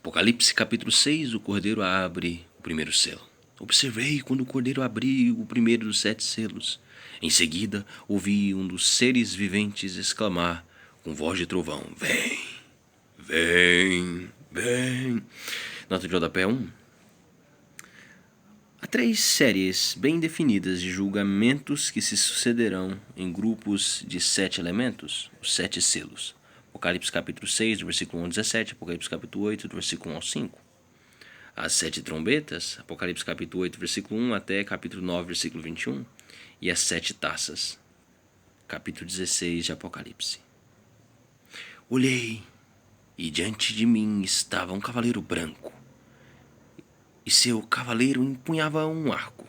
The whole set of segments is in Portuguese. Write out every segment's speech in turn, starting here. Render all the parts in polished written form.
Apocalipse capítulo 6, o Cordeiro abre o primeiro selo. Observei quando o Cordeiro abriu o primeiro dos 7 selos. Em seguida, ouvi um dos seres viventes exclamar com voz de trovão: Vem, vem, vem. Nota de rodapé 1. Há 3 séries bem definidas de julgamentos que se sucederão em grupos de 7 elementos, os 7 selos. Apocalipse capítulo 6, do versículo 1 ao 17, Apocalipse capítulo 8, do versículo 1 ao 5. As 7 trombetas, Apocalipse capítulo 8, versículo 1 até capítulo 9, versículo 21. E as 7 taças, capítulo 16 de Apocalipse. Olhei, e diante de mim estava um cavaleiro branco, e seu cavaleiro empunhava um arco,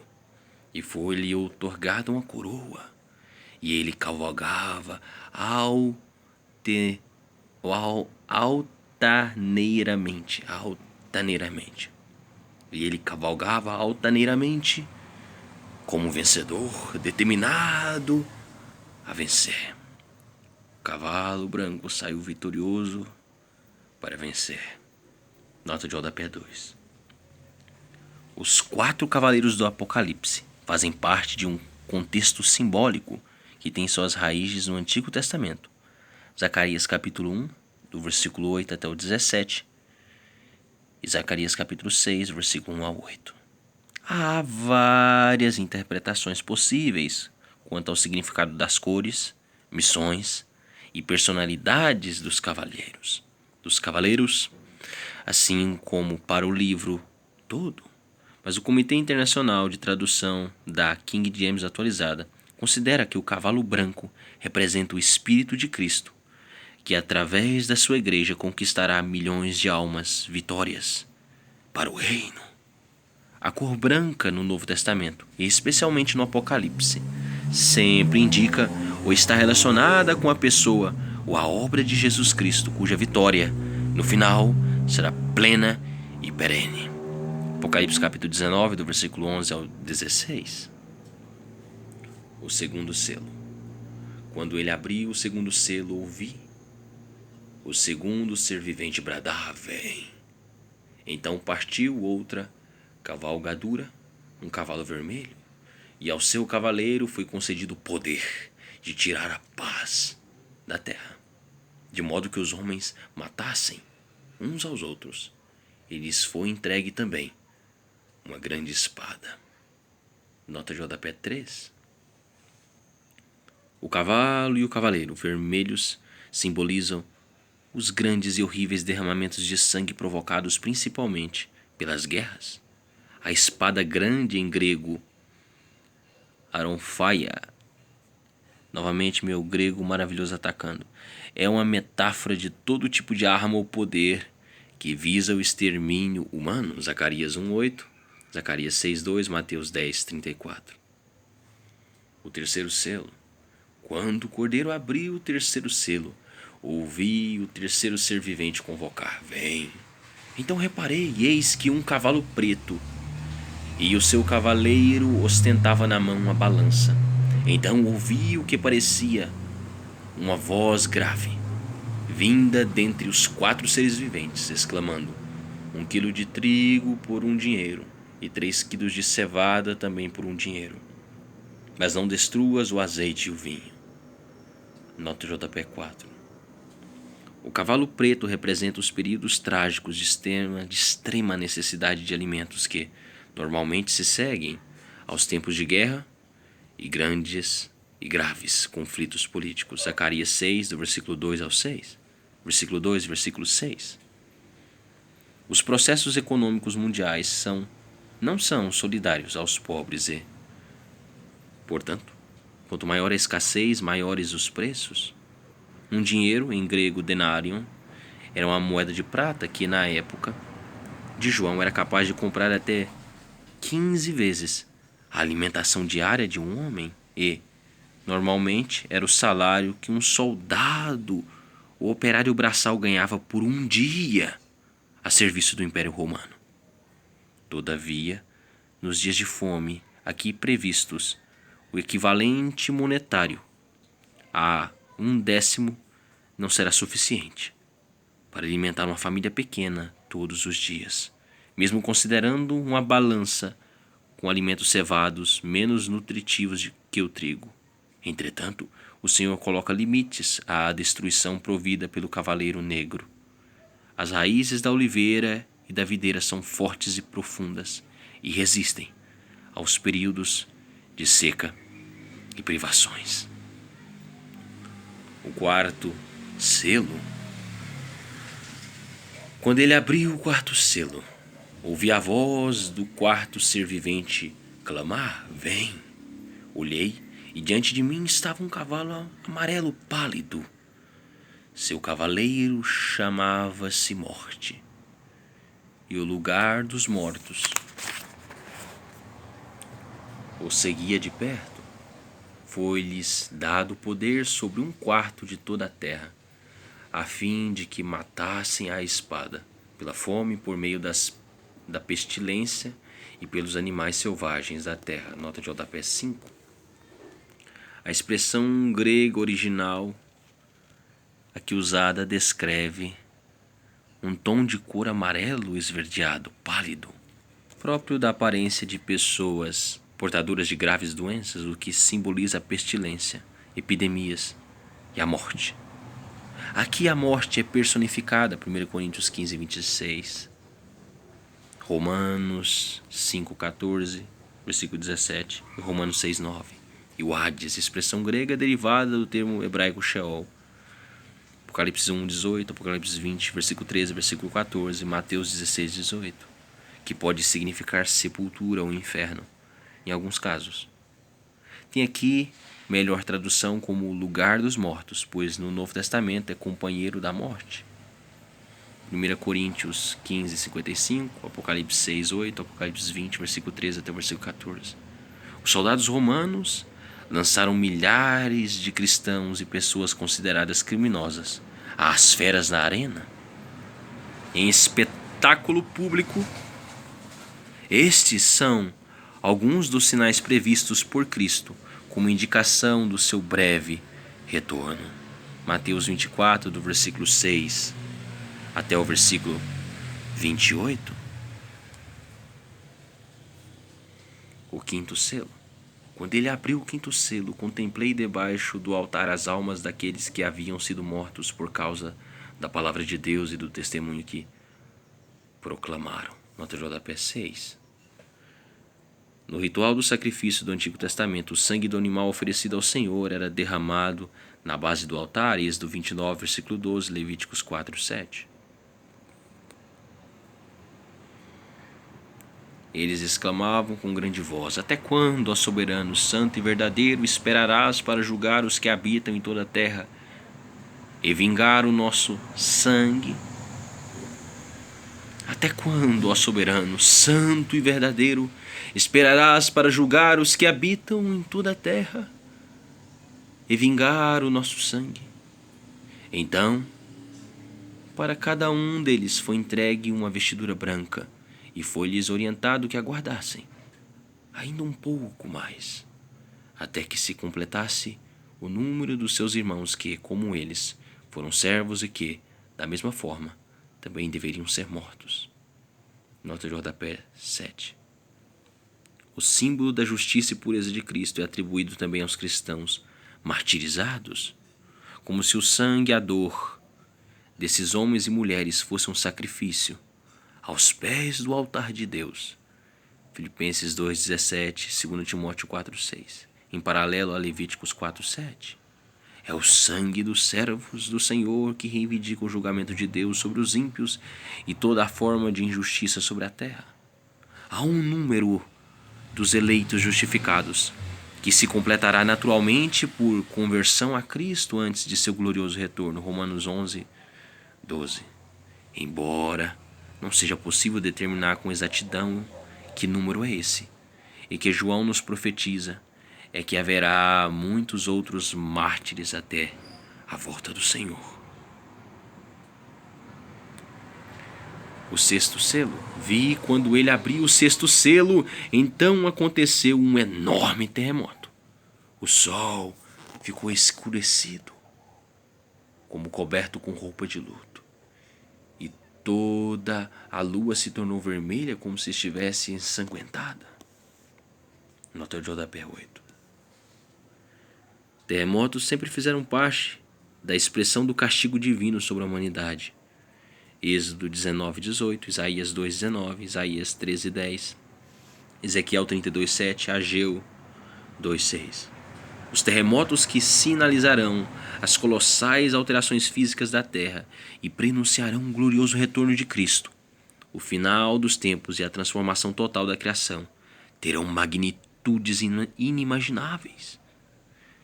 e foi-lhe outorgada uma coroa, e ele cavalgava altaneiramente. E ele cavalgava altaneiramente como um vencedor, determinado a vencer. O cavalo branco saiu vitorioso para vencer. Nota de rodapé 2. Os 4 cavaleiros do Apocalipse fazem parte de um contexto simbólico que tem suas raízes no Antigo Testamento. Zacarias capítulo 1, do versículo 8 até o 17, e Zacarias capítulo 6, versículo 1 ao 8. Há várias interpretações possíveis quanto ao significado das cores, missões e personalidades dos cavaleiros, assim como para o livro todo. Mas o Comitê Internacional de Tradução da King James Atualizada considera que o cavalo branco representa o Espírito de Cristo, que através da sua igreja conquistará milhões de almas vitórias para o reino. A cor branca no Novo Testamento, e especialmente no Apocalipse, sempre indica ou está relacionada com a pessoa ou a obra de Jesus Cristo, cuja vitória, no final, será plena e perene. Apocalipse capítulo 19, do versículo 11 ao 16. O segundo selo. Quando ele abriu o segundo selo, ouvi o segundo ser vivente bradar: Vem. Então partiu outra cavalgadura, um cavalo vermelho, e ao seu cavaleiro foi concedido o poder de tirar a paz da terra, de modo que os homens matassem uns aos outros, e lhes foi entregue também uma grande espada. Nota de rodapé 3. O cavalo e o cavaleiro vermelhos simbolizam os grandes e horríveis derramamentos de sangue provocados principalmente pelas guerras. A espada grande, em grego aronfaia, novamente meu grego maravilhoso atacando, é uma metáfora de todo tipo de arma ou poder que visa o extermínio humano. Zacarias 1:8, Zacarias 6:2, Mateus 10:34. O terceiro selo. Quando o Cordeiro abriu o terceiro selo, ouvi o terceiro ser vivente convocar: Vem. Então reparei, e eis que um cavalo preto, e o seu cavaleiro ostentava na mão uma balança. Então ouvi o que parecia uma voz grave, vinda dentre os 4 seres viventes, exclamando: 1 quilo de trigo por 1 dinheiro, e 3 quilos de cevada também por 1 dinheiro. Mas não destruas o azeite e o vinho. Nota de rodapé 4. O cavalo preto representa os períodos trágicos de extrema necessidade de alimentos que normalmente se seguem aos tempos de guerra e grandes e graves conflitos políticos. Zacarias 6, do versículo 2 ao 6. Versículo 2, versículo 6. Os processos econômicos mundiais não são solidários aos pobres e, portanto, quanto maior a escassez, maiores os preços. Um dinheiro, em grego denarion, era uma moeda de prata que, na época de João, era capaz de comprar até 15 vezes a alimentação diária de um homem e, normalmente, era o salário que um soldado ou operário braçal ganhava por um dia a serviço do Império Romano. Todavia, nos dias de fome aqui previstos, o equivalente monetário a 1/10 não será suficiente para alimentar uma família pequena todos os dias, mesmo considerando uma balança com alimentos cevados menos nutritivos que o trigo. Entretanto, o Senhor coloca limites à destruição provida pelo cavaleiro negro. As raízes da oliveira e da videira são fortes e profundas e resistem aos períodos de seca e privações. O quarto selo. Quando ele abriu o quarto selo, ouvi a voz do quarto ser vivente clamar: vem! Olhei e diante de mim estava um cavalo amarelo pálido. Seu cavaleiro chamava-se Morte, e o lugar dos mortos o seguia de perto. Foi-lhes dado poder sobre um quarto de toda a terra, a fim de que matassem à espada, pela fome, por meio da pestilência e pelos animais selvagens da terra. Nota de rodapé 5. A expressão grega original aqui usada descreve um tom de cor amarelo esverdeado, pálido, próprio da aparência de pessoas portadoras de graves doenças, o que simboliza a pestilência, epidemias e a morte. Aqui a morte é personificada, 1 Coríntios 15, 26, Romanos 5, 14, versículo 17 e Romanos 6, 9. E o Hades, expressão grega derivada do termo hebraico Sheol, Apocalipse 1, 18, Apocalipse 20, versículo 13, versículo 14, Mateus 16, 18, que pode significar sepultura ou inferno, em alguns casos. Tem aqui melhor tradução como lugar dos mortos, pois no Novo Testamento é companheiro da morte. 1 Coríntios 15, 55, Apocalipse 6, 8, Apocalipse 20, versículo 13 até o versículo 14. Os soldados romanos lançaram milhares de cristãos e pessoas consideradas criminosas às feras na arena. Em espetáculo público, estes são alguns dos sinais previstos por Cristo como indicação do seu breve retorno. Mateus 24, do versículo 6 até o versículo 28. O quinto selo. Quando ele abriu o quinto selo, contemplei debaixo do altar as almas daqueles que haviam sido mortos por causa da palavra de Deus e do testemunho que proclamaram. Nota de rodapé 6. No ritual do sacrifício do Antigo Testamento, o sangue do animal oferecido ao Senhor era derramado na base do altar, Êxodo 29, versículo 12, Levíticos 4, 7. Eles exclamavam com grande voz: até quando, ó soberano, santo e verdadeiro, esperarás para julgar os que habitam em toda a terra e vingar o nosso sangue? Até quando, ó soberano, santo e verdadeiro, esperarás para julgar os que habitam em toda a terra e vingar o nosso sangue? Então, para cada um deles foi entregue uma vestidura branca, e foi-lhes orientado que aguardassem ainda um pouco mais, até que se completasse o número dos seus irmãos que, como eles, foram servos e que, da mesma forma, também deveriam ser mortos. Nota de rodapé 7. O símbolo da justiça e pureza de Cristo é atribuído também aos cristãos martirizados, como se o sangue e a dor desses homens e mulheres fosse um sacrifício aos pés do altar de Deus. Filipenses 2,17, 2 Timóteo 4,6. Em paralelo a Levíticos 4,7. É o sangue dos servos do Senhor que reivindica o julgamento de Deus sobre os ímpios e toda a forma de injustiça sobre a terra. Há um número dos eleitos justificados, que se completará naturalmente por conversão a Cristo antes de seu glorioso retorno. Romanos 11, 12. Embora não seja possível determinar com exatidão que número é esse, e que João nos profetiza é que haverá muitos outros mártires até a volta do Senhor. O sexto selo. Vi quando ele abriu o sexto selo, então aconteceu um enorme terremoto. O sol ficou escurecido, como coberto com roupa de luto, e toda a lua se tornou vermelha como se estivesse ensanguentada. Nota de rodapé 8. Terremotos sempre fizeram parte da expressão do castigo divino sobre a humanidade. Êxodo 19:18, Isaías 2:19, Isaías 13:10, Ezequiel 32:7, Ageu 2:6. Os terremotos que sinalizarão as colossais alterações físicas da Terra e prenunciarão o glorioso retorno de Cristo, o final dos tempos e a transformação total da criação, terão magnitudes inimagináveis.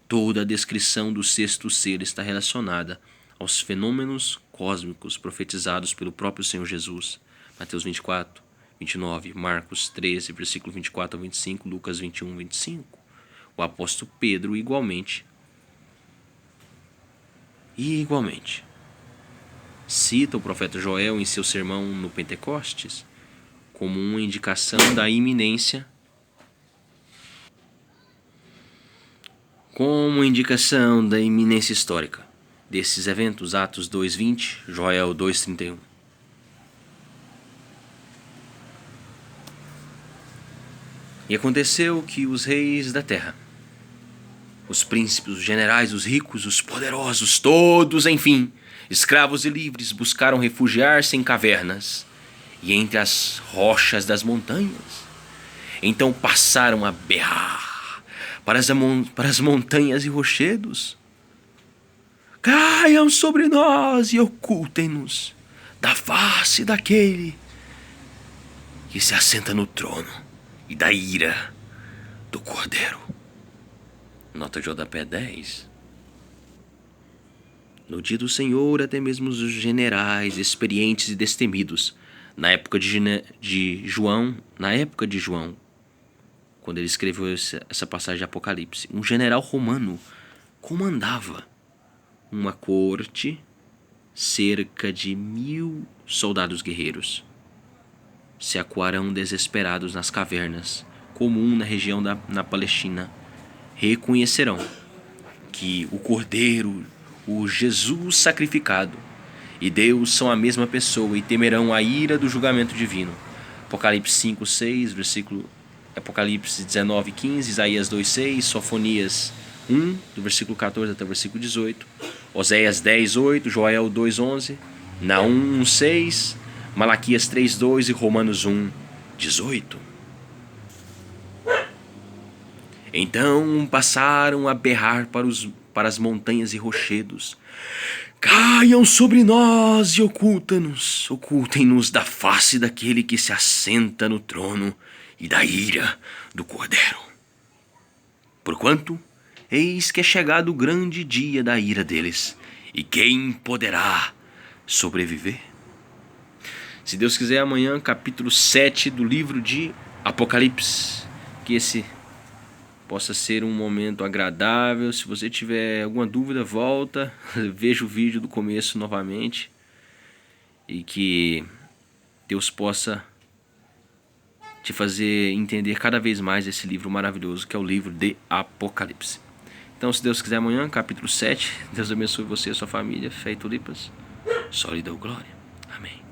Toda a descrição do sexto selo está relacionada aos fenômenos cósmicos profetizados pelo próprio Senhor Jesus. Mateus 24, 29, Marcos 13, versículo 24 a 25, Lucas 21, 25. O apóstolo Pedro igualmente, cita o profeta Joel em seu sermão no Pentecostes como uma indicação da iminência, histórica desses eventos. Atos 2:20, Joel 2:31. E aconteceu que os reis da terra, os príncipes, os generais, os ricos, os poderosos, todos, enfim, escravos e livres, buscaram refugiar-se em cavernas e entre as rochas das montanhas. Então passaram a berrar para as montanhas e rochedos: caiam sobre nós e ocultem-nos da face daquele que se assenta no trono e da ira do Cordeiro. Nota de rodapé 10. No dia do Senhor, até mesmo os generais experientes e destemidos, na época de João, quando ele escreveu essa passagem de Apocalipse, um general romano comandava uma corte, cerca de 1000 soldados guerreiros. Se acuarão desesperados nas cavernas, comum na região na Palestina, reconhecerão que o Cordeiro, o Jesus sacrificado, e Deus são a mesma pessoa e temerão a ira do julgamento divino. Apocalipse 5:6, Apocalipse 19:15, Isaías 2:6, Sofonias 1, do versículo 14 até o versículo 18, Oséias 10:8, Joel 2:11, Naum 1:6, Malaquias 3:2 e Romanos 1:18. Então passaram a berrar para as montanhas e rochedos: caiam sobre nós e ocultem-nos da face daquele que se assenta no trono e da ira do Cordeiro. Porquanto, eis que é chegado o grande dia da ira deles, e quem poderá sobreviver? Se Deus quiser, amanhã, capítulo 7 do livro de Apocalipse. Que esse possa ser um momento agradável. Se você tiver alguma dúvida, volta, veja o vídeo do começo novamente. E que Deus possa te fazer entender cada vez mais esse livro maravilhoso que é o livro de Apocalipse. Então, se Deus quiser, amanhã, capítulo 7. Deus abençoe você e a sua família. Fé e tulipas. Só lhe dou glória. Amém.